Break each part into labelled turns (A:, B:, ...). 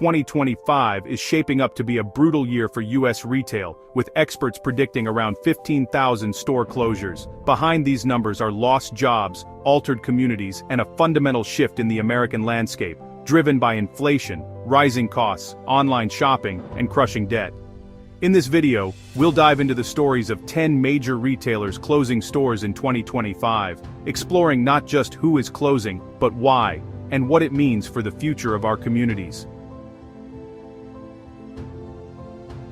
A: 2025 is shaping up to be a brutal year for U.S. retail, with experts predicting around 15,000 store closures. Behind these numbers are lost jobs, altered communities, and a fundamental shift in the American landscape, driven by inflation, rising costs, online shopping, and crushing debt. In this video, we'll dive into the stories of 10 major retailers closing stores in 2025, exploring not just who is closing, but why, and what it means for the future of our communities.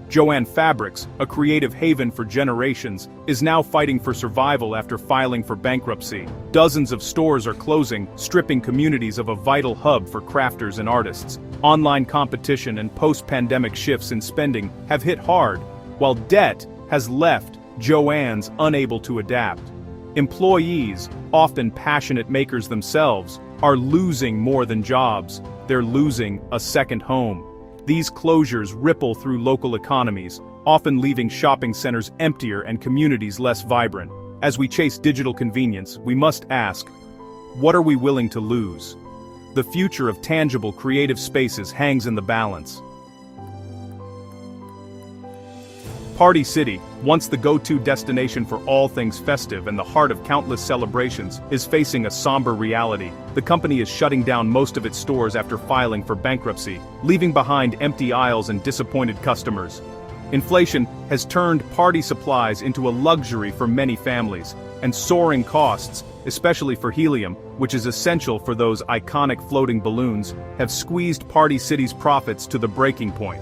A: Jo-Ann Fabrics, a creative haven for generations, is now fighting for survival after filing for bankruptcy. Dozens of stores are closing, stripping communities of a vital hub for crafters and artists. Online competition and post-pandemic shifts in spending have hit hard, while debt has left Jo-Ann's unable to adapt. Employees, often passionate makers themselves, are losing more than jobs. They're losing a second home. These closures ripple through local economies, often leaving shopping centers emptier and communities less vibrant. As we chase digital convenience, we must ask, what are we willing to lose? The future of tangible creative spaces hangs in the balance. Party City, once the go-to destination for all things festive and the heart of countless celebrations, is facing a somber reality. The company is shutting down most of its stores after filing for bankruptcy, leaving behind empty aisles and disappointed customers. Inflation has turned party supplies into a luxury for many families, and soaring costs, especially for helium, which is essential for those iconic floating balloons, have squeezed Party City's profits to the breaking point.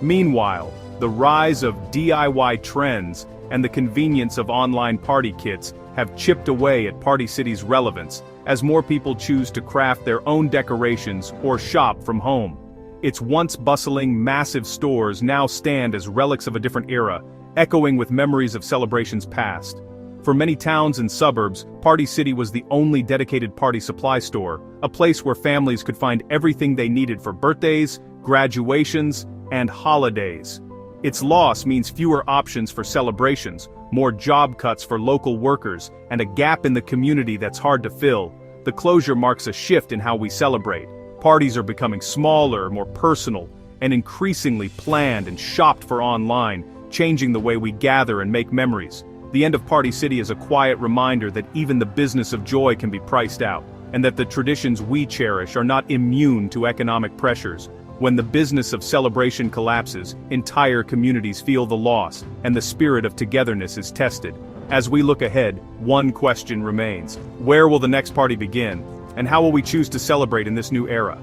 A: Meanwhile, the rise of DIY trends and the convenience of online party kits have chipped away at Party City's relevance, as more people choose to craft their own decorations or shop from home. Its once bustling, massive stores now stand as relics of a different era, echoing with memories of celebrations past. For many towns and suburbs, Party City was the only dedicated party supply store, a place where families could find everything they needed for birthdays, graduations, and holidays. Its loss means fewer options for celebrations, more job cuts for local workers, and a gap in the community that's hard to fill. The closure marks a shift in how we celebrate. Parties are becoming smaller, more personal, and increasingly planned and shopped for online, changing the way we gather and make memories. The end of Party City is a quiet reminder that even the business of joy can be priced out, and that the traditions we cherish are not immune to economic pressures. When the business of celebration collapses, entire communities feel the loss, and the spirit of togetherness is tested. As we look ahead, one question remains: where will the next party begin, and how will we choose to celebrate in this new era?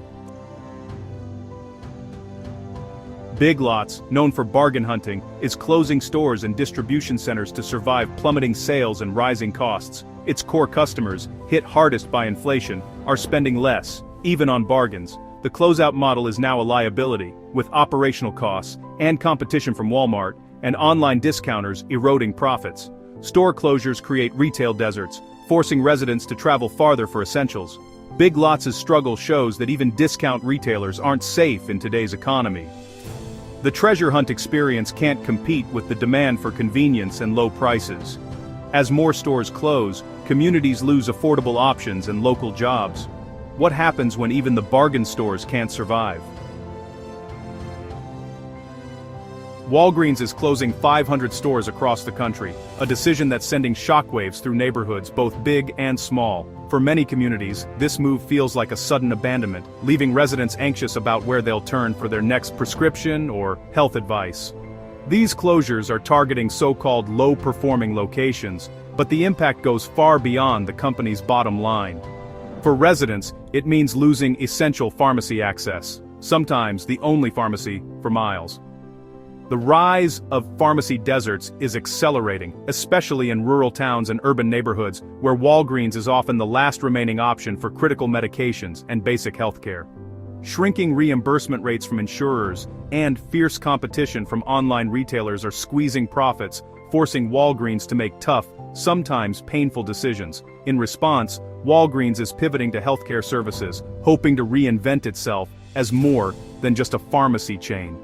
A: Big Lots, known for bargain hunting, is closing stores and distribution centers to survive plummeting sales and rising costs. Its core customers, hit hardest by inflation, are spending less, even on bargains. The closeout model is now a liability, with operational costs and competition from Walmart and online discounters eroding profits. Store closures create retail deserts, forcing residents to travel farther for essentials. Big Lots' struggle shows that even discount retailers aren't safe in today's economy. The treasure hunt experience can't compete with the demand for convenience and low prices. As more stores close, communities lose affordable options and local jobs. What happens when even the bargain stores can't survive? Walgreens is closing 500 stores across the country, a decision that's sending shockwaves through neighborhoods both big and small. For many communities, this move feels like a sudden abandonment, leaving residents anxious about where they'll turn for their next prescription or health advice. These closures are targeting so-called low-performing locations, but the impact goes far beyond the company's bottom line. For residents, it means losing essential pharmacy access, sometimes the only pharmacy for miles. The rise of pharmacy deserts is accelerating, especially in rural towns and urban neighborhoods, where Walgreens is often the last remaining option for critical medications and basic healthcare. Shrinking reimbursement rates from insurers and fierce competition from online retailers are squeezing profits, forcing Walgreens to make tough, sometimes painful decisions. In response, Walgreens is pivoting to healthcare services, hoping to reinvent itself as more than just a pharmacy chain.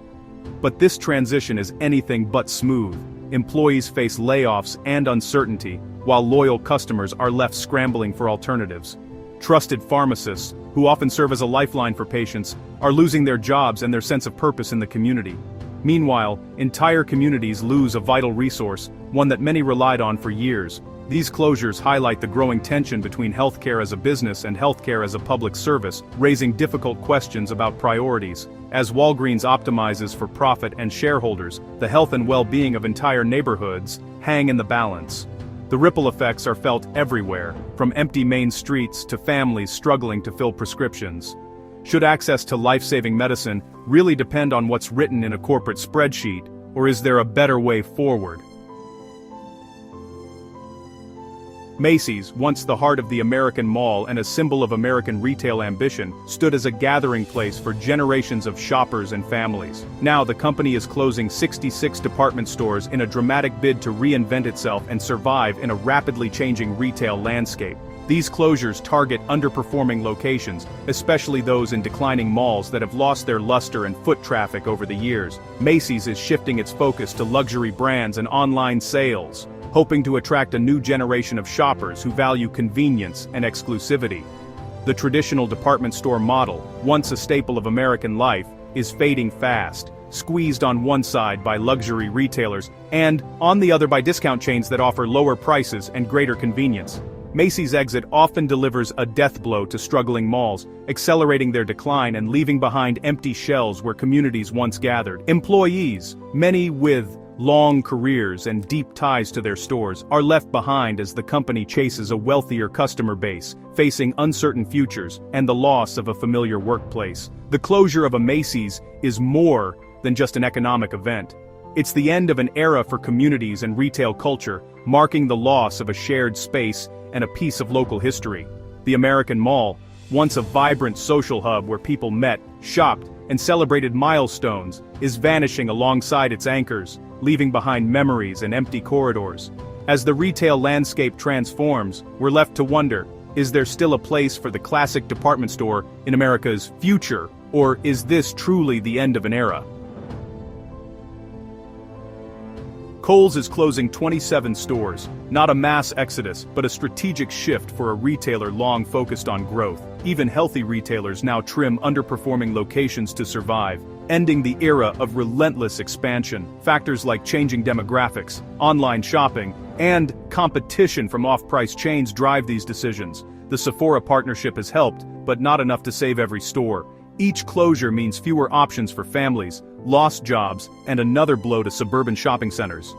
A: But this transition is anything but smooth. Employees face layoffs and uncertainty, while loyal customers are left scrambling for alternatives. Trusted pharmacists, who often serve as a lifeline for patients, are losing their jobs and their sense of purpose in the community. Meanwhile, entire communities lose a vital resource, one that many relied on for years. These closures highlight the growing tension between healthcare as a business and healthcare as a public service, raising difficult questions about priorities. As Walgreens optimizes for profit and shareholders, the health and well-being of entire neighborhoods hang in the balance. The ripple effects are felt everywhere, from empty main streets to families struggling to fill prescriptions. Should access to life-saving medicine really depend on what's written in a corporate spreadsheet, or is there a better way forward? Macy's, once the heart of the American mall and a symbol of American retail ambition, stood as a gathering place for generations of shoppers and families. Now the company is closing 66 department stores in a dramatic bid to reinvent itself and survive in a rapidly changing retail landscape. These closures target underperforming locations, especially those in declining malls that have lost their luster and foot traffic over the years. Macy's is shifting its focus to luxury brands and online sales, hoping to attract a new generation of shoppers who value convenience and exclusivity. The traditional department store model, once a staple of American life, is fading fast, squeezed on one side by luxury retailers and, on the other, by discount chains that offer lower prices and greater convenience. Macy's exit often delivers a death blow to struggling malls, accelerating their decline and leaving behind empty shelves where communities once gathered. Employees, many with long careers and deep ties to their stores, are left behind as the company chases a wealthier customer base, facing uncertain futures and the loss of a familiar workplace. The closure of a Macy's is more than just an economic event. It's the end of an era for communities and retail culture, marking the loss of a shared space and a piece of local history. The American Mall, once a vibrant social hub where people met, shopped, and celebrated milestones, is vanishing alongside its anchors, leaving behind memories and empty corridors. As the retail landscape transforms, we're left to wonder, is there still a place for the classic department store in America's future, or is this truly the end of an era? Kohl's is closing 27 stores, not a mass exodus, but a strategic shift for a retailer long focused on growth. Even healthy retailers now trim underperforming locations to survive, ending the era of relentless expansion. Factors like changing demographics, online shopping, and competition from off-price chains drive these decisions. The Sephora partnership has helped, but not enough to save every store. Each closure means fewer options for families, lost jobs, and another blow to suburban shopping centers.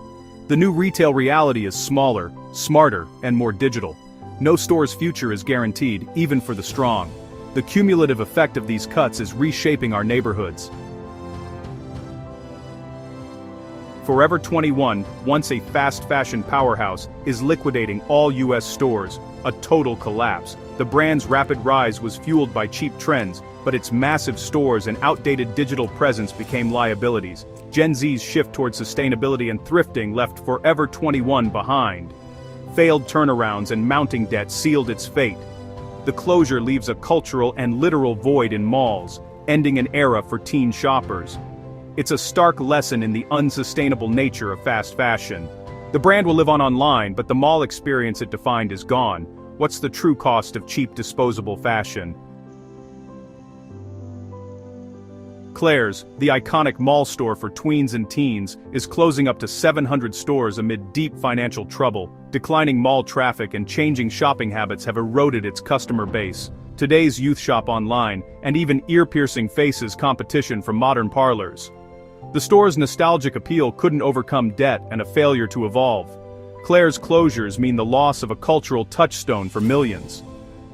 A: The new retail reality is smaller, smarter, and more digital. No store's future is guaranteed, even for the strong. The cumulative effect of these cuts is reshaping our neighborhoods. Forever 21, once a fast fashion powerhouse, is liquidating all U.S. stores, a total collapse. The brand's rapid rise was fueled by cheap trends, but its massive stores and outdated digital presence became liabilities. Gen Z's shift towards sustainability and thrifting left Forever 21 behind. Failed turnarounds and mounting debt sealed its fate. The closure leaves a cultural and literal void in malls, ending an era for teen shoppers. It's a stark lesson in the unsustainable nature of fast fashion. The brand will live on online, but the mall experience it defined is gone. What's the true cost of cheap disposable fashion? Claire's, the iconic mall store for tweens and teens, is closing up to 700 stores amid deep financial trouble. Declining mall traffic and changing shopping habits have eroded its customer base. Today's youth shop online, and even ear-piercing faces competition from modern parlors. The store's nostalgic appeal couldn't overcome debt and a failure to evolve. Claire's closures mean the loss of a cultural touchstone for millions.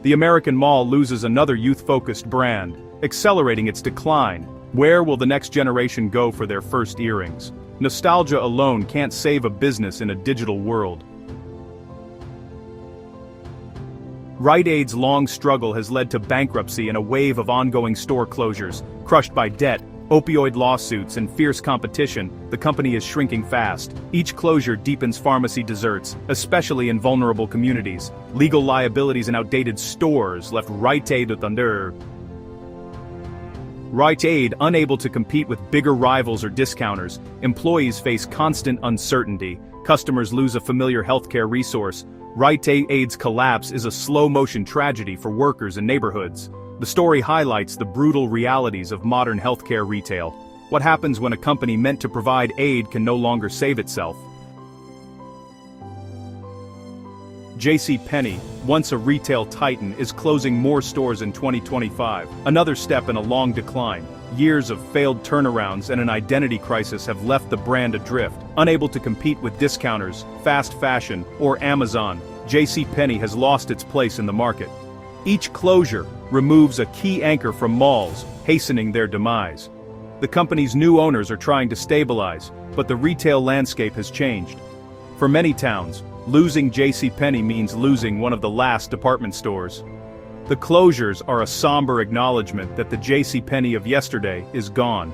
A: The American Mall loses another youth-focused brand, accelerating its decline. Where will the next generation go for their first earrings? Nostalgia alone can't save a business in a digital world. Rite Aid's long struggle has led to bankruptcy and a wave of ongoing store closures. Crushed by debt, opioid lawsuits, and fierce competition, the company is shrinking fast. Each closure deepens pharmacy deserts, especially in vulnerable communities. Legal liabilities and outdated stores left Rite Aid under. Rite Aid unable to compete with bigger rivals or discounters. Employees face constant uncertainty. Customers lose a familiar healthcare resource. Rite Aid's collapse is a slow-motion tragedy for workers and neighborhoods. The story highlights the brutal realities of modern healthcare retail. What happens when a company meant to provide aid can no longer save itself? JCPenney, once a retail titan, is closing more stores in 2025, another step in a long decline. Years of failed turnarounds and an identity crisis have left the brand adrift. Unable to compete with discounters, fast fashion, or Amazon, JCPenney has lost its place in the market. Each closure removes a key anchor from malls, hastening their demise. The company's new owners are trying to stabilize, but the retail landscape has changed. For many towns, losing JCPenney means losing one of the last department stores. The closures are a somber acknowledgement that the JCPenney of yesterday is gone.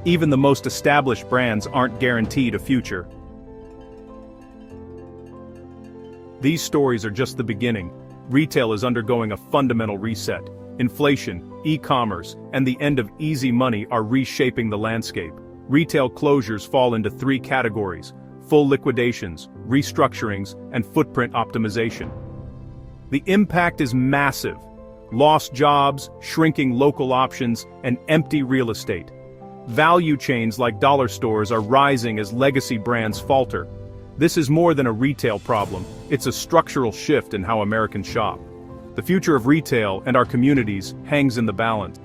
A: Even the most established brands aren't guaranteed a future. These stories are just the beginning. Retail is undergoing a fundamental reset. Inflation, e-commerce, and the end of easy money are reshaping the landscape. Retail closures fall into three categories: full liquidations, restructurings, and footprint optimization. The impact is massive. Lost jobs, shrinking local options, and empty real estate. Value chains like dollar stores are rising as legacy brands falter. This is more than a retail problem, it's a structural shift in how Americans shop. The future of retail and our communities hangs in the balance.